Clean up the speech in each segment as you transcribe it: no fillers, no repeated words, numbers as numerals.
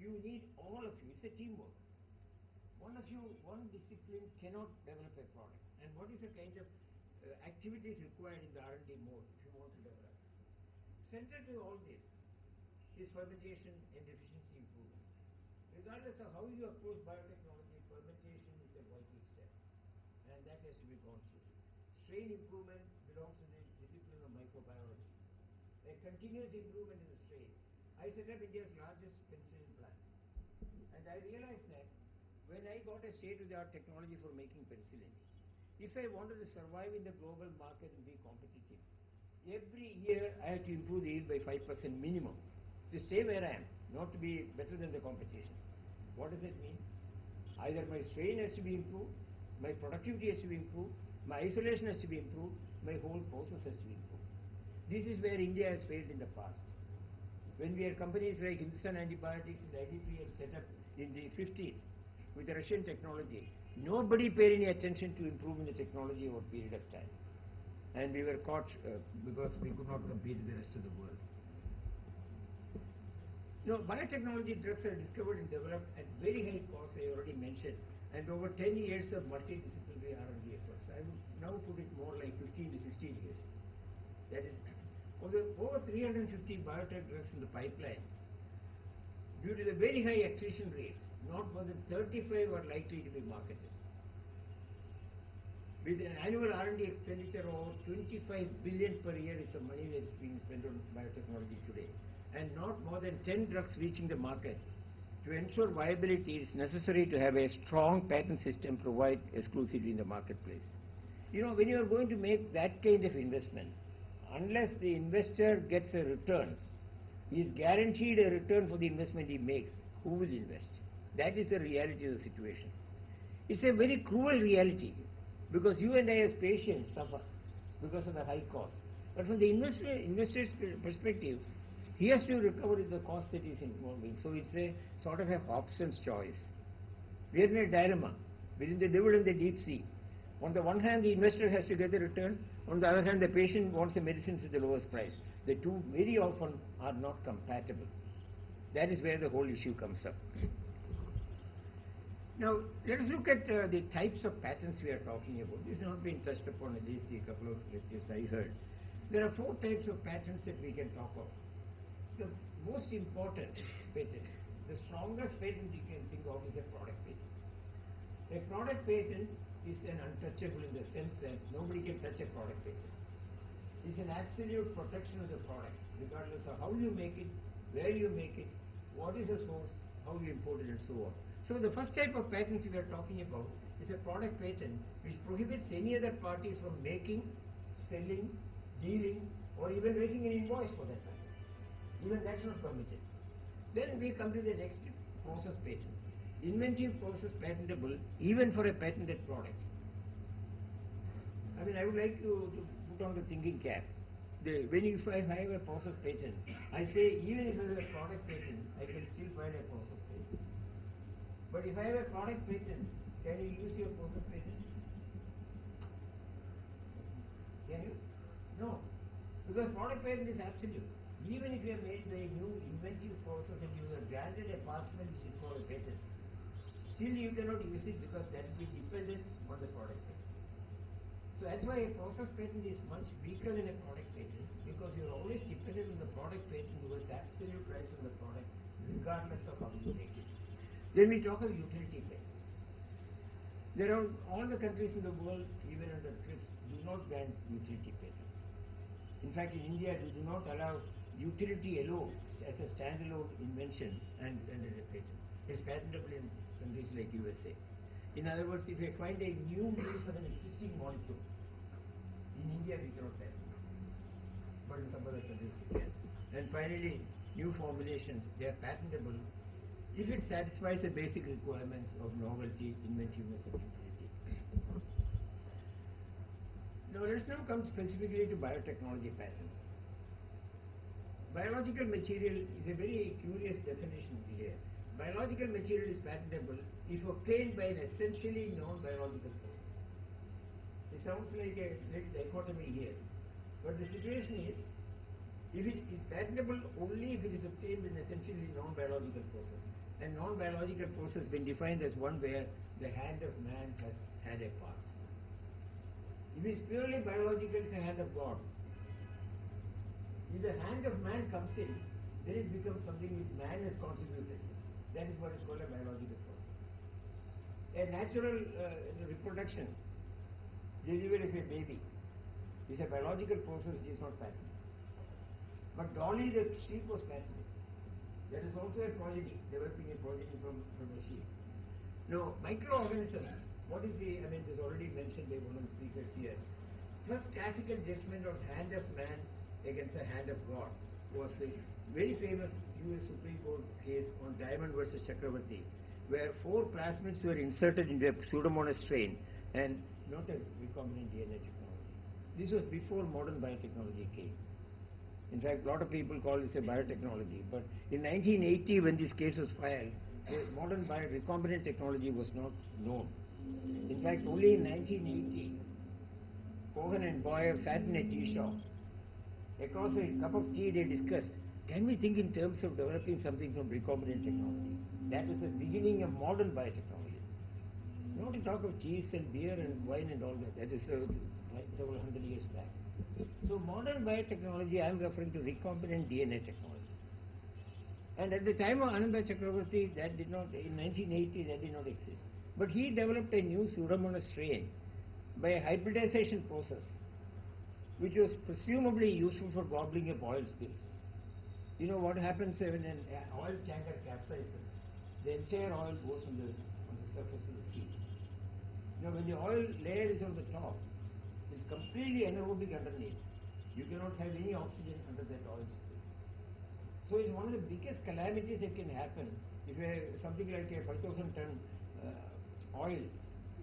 You need all of you. It's a teamwork. One of you, one discipline cannot develop a product. And what is the kind of activities required in the R&D mode if you want to develop? Central to all this is fermentation and efficiency improvement. Regardless of how you approach biotechnology, fermentation is a vital step, and that has to be gone through. Strain improvement belongs to the discipline of microbiology. A continuous improvement in the strain. I set up India's largest penicillin plant, and I realized that when I got a state-of-the-art technology for making penicillin, if I wanted to survive in the global market and be competitive, every year I had to improve the yield by 5% minimum to stay where I am, not to be better than the competition. What does it mean? Either my strain has to be improved, my productivity has to be improved, my isolation has to be improved, my whole process has to be improved. This is where India has failed in the past. When we had companies like Hindustan Antibiotics and IDP had set up in the 50s with the Russian technology, nobody paid any attention to improving the technology over a period of time. And we were caught because we could not compete with the rest of the world. Biotechnology drugs are discovered and developed at very high cost, I already mentioned, and over 10 years of multidisciplinary R&D efforts. I would now put it more like 15 to 16 years. That is, over 350 biotech drugs in the pipeline, due to the very high attrition rates, not more than 35 are likely to be marketed. With an annual R&D expenditure of over 25 billion per year is the money that is being spent on biotechnology today, and not more than 10 drugs reaching the market. To ensure viability, it is necessary to have a strong patent system provide exclusivity in the marketplace. When you are going to make that kind of investment, unless the investor gets a return, he is guaranteed a return for the investment he makes. Who will invest? That is the reality of the situation. It's a very cruel reality, because you and I as patients suffer because of the high cost. But from the investor's perspective, he has to recover the cost that is involving. So it's a sort of a Hobson's choice. We are in a dilemma between the devil and the deep sea. On the one hand, the investor has to get the return. On the other hand, the patient wants the medicines at the lowest price. The two very often are not compatible. That is where the whole issue comes up. Now, let us look at the types of patents we are talking about. This has not been touched upon, at least the couple of lectures I heard. There are 4 types of patents that we can talk of. The most important patent, the strongest patent you can think of, is a product patent. A product patent is an untouchable in the sense that nobody can touch a product patent. It's an absolute protection of the product, regardless of how you make it, where you make it, what is the source, how you import it, and so on. So the first type of patents we are talking about is a product patent which prohibits any other party from making, selling, dealing, or even raising an invoice for that matter. Even that's not permitted. Then we come to the next process patent. Inventive process patentable even for a patented product. I would like you to put on the thinking cap. If I have a process patent, I say even if I have a product patent, I can still file a process patent. But if I have a product patent, can you use your process patent? Can you? No. Because product patent is absolute. Even if you have made a new inventive process and you have granted a parchment which is called a patent, still you cannot use it because that will be dependent on the product patent. So that's why a process patent is much weaker than a product patent, because you are always dependent on the product patent who has absolute rights on the product regardless of how you make it. Then we talk of utility patents. There are all the countries in the world, even under TRIPS, do not grant utility patents. In fact, in India, we do not allow utility alone as a standalone invention and a patent. It's patentable in countries like USA. In other words, if I find a new use of an existing molecule, in India we cannot patent it, but in some other countries we can. And finally, new formulations, they are patentable if it satisfies the basic requirements of novelty, inventiveness, and utility. Now let's now come specifically to biotechnology patents. Biological material is a very curious definition here. Biological material is patentable if obtained by an essentially non-biological process. It sounds like a little dichotomy here, but the situation is, if it is patentable only if it is obtained in an essentially non-biological process. A non-biological process been defined as one where the hand of man has had a part. If it's purely biological, it's a hand of God. If the hand of man comes in, then it becomes something which man has contributed. That is what is called a biological process. A natural reproduction, delivery of a baby, is a biological process which is not patented. But Dolly the sheep was patented. That is also a progeny, developing a progeny from a sheep. Now, microorganisms, what is the, this already mentioned by one of the speakers here. First classical judgment on hand of man against the hand of God was the very famous US Supreme Court case on Diamond versus Chakravarti, where 4 plasmids were inserted into a Pseudomonas strain and not a recombinant DNA technology. This was before modern biotechnology came. In fact, a lot of people call this a biotechnology. But in 1980, when this case was filed, the modern recombinant technology was not known. In fact, only in 1980, Cohen and Boyer sat in a tea shop. Across a cup of tea, they discussed, can we think in terms of developing something from recombinant technology? That was the beginning of modern biotechnology. Not to talk of cheese and beer and wine and all that. That is several hundred years back. So modern biotechnology, I am referring to recombinant DNA technology. And at the time of Ananda Chakravarti, that did not, in 1980, that did not exist. But he developed a new Pseudomonas strain by a hybridization process, which was presumably useful for gobbling up oil spills. You know what happens when an oil tanker capsizes? The entire oil goes on the surface of the sea. Now when the oil layer is on the top, it's completely anaerobic underneath. You cannot have any oxygen under that oil spill. So it's one of the biggest calamities that can happen if something like a 5,000 ton oil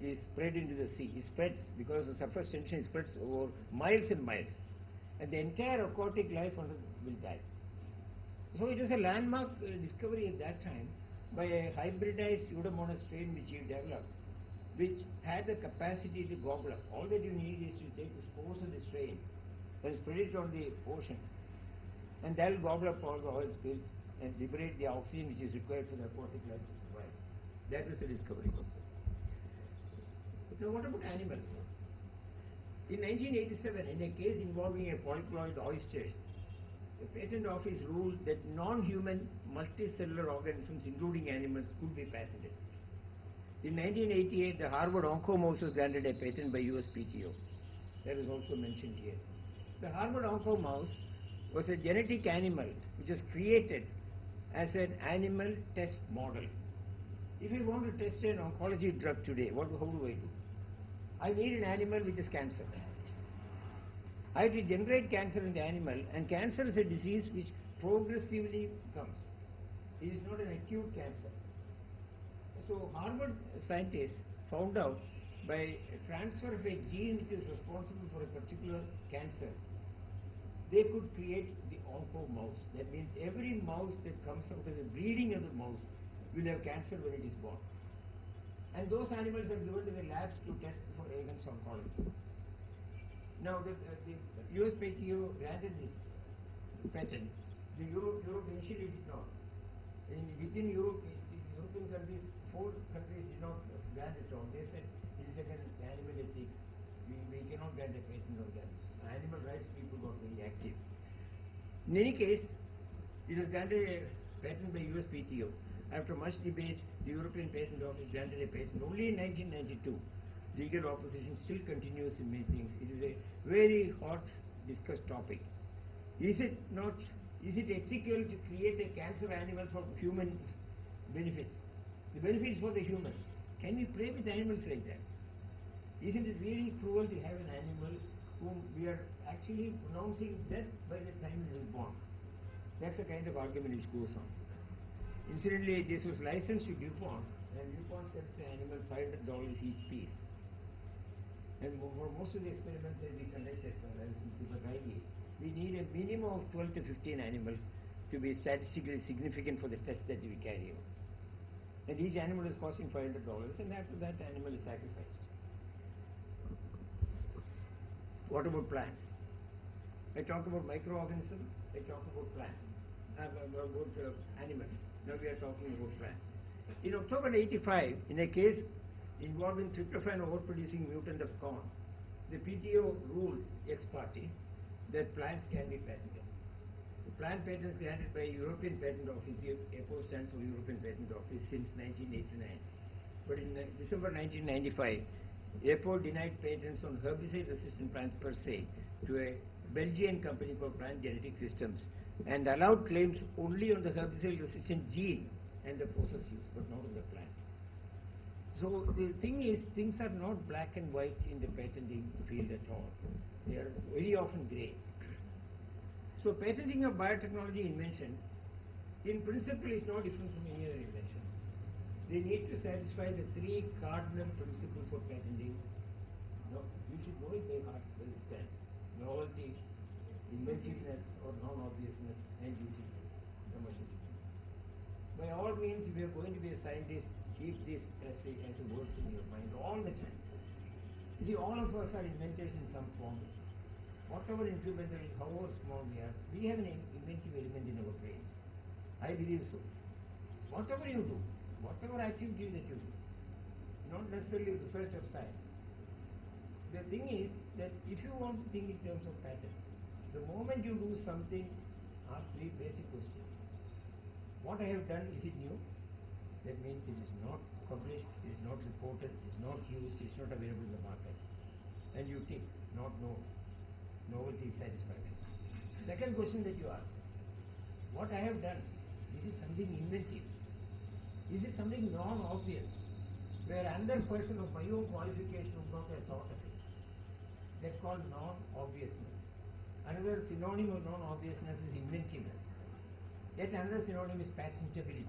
is spread into the sea. It spreads because the surface tension spreads over miles and miles. And the entire aquatic life on it will die. So it was a landmark discovery at that time by a hybridized Pseudomonas strain which he developed, which had the capacity to gobble up. All that you need is to take the spores of the strain and spread it on the ocean, and that will gobble up all the oil spills and liberate the oxygen which is required for the aquatic life to survive. That was the discovery. Now what about animals? In 1987, in a case involving a polyploid oysters, the patent office ruled that non-human multicellular organisms, including animals, could be patented. In 1988, the Harvard OncoMouse was granted a patent by USPTO. That is also mentioned here. The Harvard OncoMouse was a genetic animal which was created as an animal test model. If you want to test an oncology drug today, how do I do? I need an animal which is cancer. I have to generate cancer in the animal, and cancer is a disease which progressively comes. It is not an acute cancer. So Harvard scientists found out by transfer of a gene which is responsible for a particular cancer, they could create the OncoMouse. That means every mouse that comes out of the breeding of the mouse will have cancer when it is born. And those animals are given to the labs to test for against oncology. Now the USPTO granted this patent. The Europe initially did not. Within Europe, the European countries, 4 countries did not grant it on. They said it is an animal ethics. We cannot grant a patent on that. Animal rights people got very active. In any case, it was granted a patent by USPTO. After much debate, the European Patent Office granted a patent only in 1992. Legal opposition still continues in many things. It is a very hot discussed topic. Is it ethical to create a cancer animal for human benefit? The benefit is for the humans. Can we play with animals like that? Isn't it really cruel to have an animal whom we are actually pronouncing death by the time it is born? That's the kind of argument which goes on. Incidentally, this was licensed to DuPont, and DuPont sells the animal $500 each piece. And for most of the experiments that we conducted for license super highly, we need a minimum of 12 to 15 animals to be statistically significant for the test that we carry out. And each animal is costing $500, and after that animal is sacrificed. What about plants? I talked about microorganisms, I talked about plants. animals. Now we are talking about plants. In October 85, in a case involving tryptophan overproducing mutant of corn, the PTO ruled ex parte that plants can be patented. The plant patents granted by European Patent Office, EPO stands for European Patent Office, since 1989. But in December 1995, EPO denied patents on herbicide-resistant plants per se to a Belgian company called Plant Genetic Systems and allowed claims only on the herbicide-resistant gene and the process use, but not on the plant. So the thing is, things are not black and white in the patenting field at all. They are very often grey. So patenting of biotechnology inventions, in principle, is no different from any other invention. They need to satisfy the three cardinal principles of patenting. No, you should know it by heart, understand. Novelty, inventiveness or non-obviousness, and utility, commercial utility. By all means, if you are going to be a scientist, keep this as a words in your mind all the time. You see, all of us are inventors in some form. Whatever incremental, however small we have an inventive element in our brains. I believe so. Whatever you do, whatever activity that you do, not necessarily research of science. The thing is that if you want to think in terms of pattern, the moment you do something, ask three basic questions. What I have done, is it new? That means it is not published, it is not reported, it is not used, it is not available in the market. And you tick, not known. Novelty is satisfied. Second question that you ask, what I have done, is it something inventive? Is it something non-obvious, where another person of my own qualification would not have thought of it? That's called non-obviousness. Another synonym of non-obviousness is inventiveness. Yet another synonym is patentability.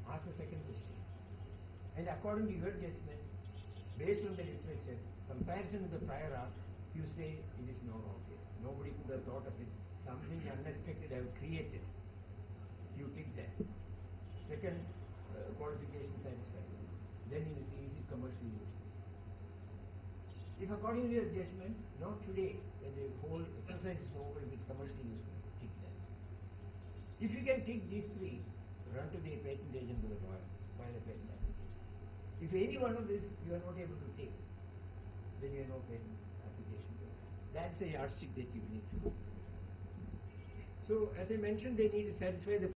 Ask the second question. And according to your judgment, based on the literature, comparison with the prior art, you say it is non-obvious. Nobody could have thought of it. Something unexpected I have created. You tick that. Second qualification satisfied. Then you see, is it commercially useful? If according to your judgment, not today, when the whole exercise is over, it is commercially useful, tick that. If you can tick these three, run to the patent agent with a lawyer, file a patent application. If any one of this you are not able to take, then you have no patent application. That's a yardstick that you need to do. So, as I mentioned, they need to satisfy the